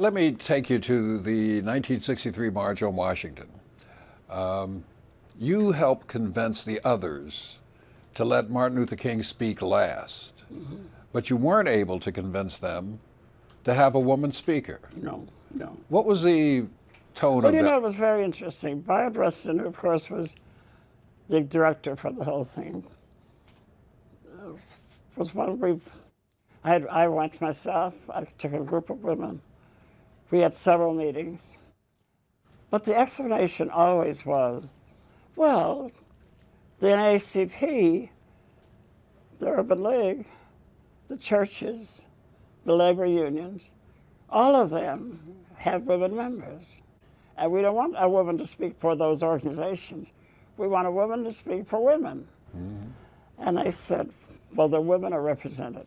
Let me take you to the 1963 March on Washington. You helped convince the others to let Martin Luther King speak last, but you weren't able to convince them to have a woman speaker. No, no. What was the tone Well, of you that? know, it was very interesting. Barb Rustin, who of course was the director for the whole thing, was one I went myself. I took a group of women. We had several meetings. But the explanation always was, well, the NAACP, the Urban League, the churches, the labor unions, all of them have women members. And we don't want a woman to speak for those organizations. We want a woman to speak for women. And I said, well, the women are represented.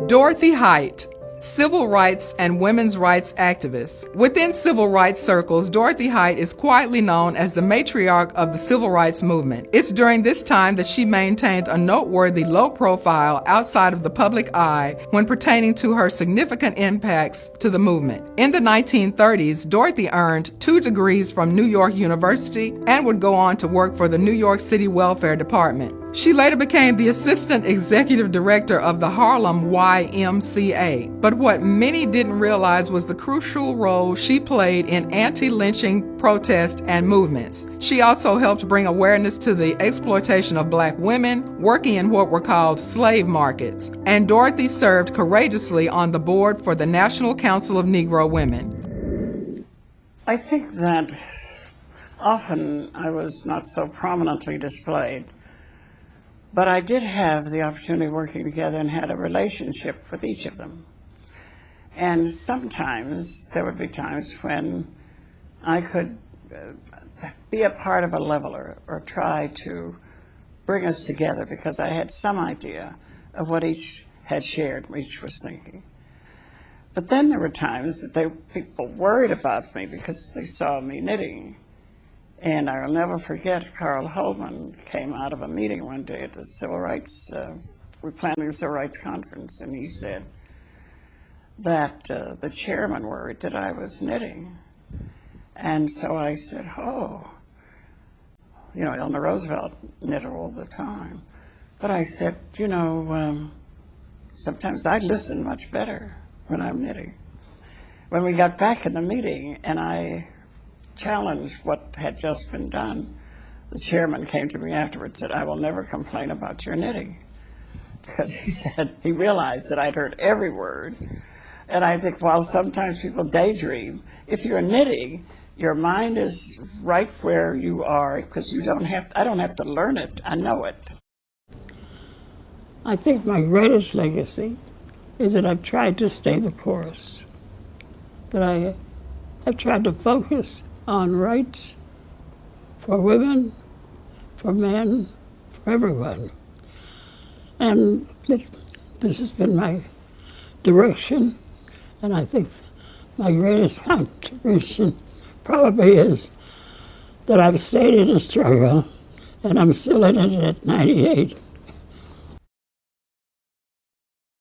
Dorothy Height, civil rights and women's rights activist. Within civil rights circles, Dorothy Height is quietly known as the matriarch of the civil rights movement. It's during this time that she maintained a noteworthy low profile outside of the public eye when pertaining to her significant impacts to the movement. In the 1930s, Dorothy earned 2 degrees from New York University and would go on to work for the New York City Welfare Department. She later became the assistant executive director of the Harlem YMCA. But what many didn't realize was the crucial role she played in anti-lynching protests and movements. She also helped bring awareness to the exploitation of black women working in what were called slave markets. And Dorothy served courageously on the board for the National Council of Negro Women. I think that often I was not so prominently displayed. But I did have the opportunity of working together and had a relationship with each of them. And sometimes there would be times when I could be a part of a leveler or try to bring us together because I had some idea of what each had shared, what each was thinking. But then there were times that people worried about me because they saw me knitting. And I'll never forget, Carl Holman came out of a meeting one day at the Civil Rights, we're planning a Civil Rights Conference, and he said that the chairman worried that I was knitting. And so I said, oh, you know, Eleanor Roosevelt knit all the time. But I said, you know, sometimes I listen much better when I'm knitting. When we got back in the meeting and I challenged what had just been done, the chairman came to me afterwards and said, I will never complain about your knitting. Because he said, he realized that I'd heard every word. And I think, while sometimes people daydream, if you're knitting, your mind is right where you are because I don't have to learn it, I know it. I think my greatest legacy is that I've tried to stay the course, that I've tried to focus on rights for women, for men, for everyone. And this has been my direction, and I think my greatest contribution probably is that I've stayed in a struggle, and I'm still in it at 98.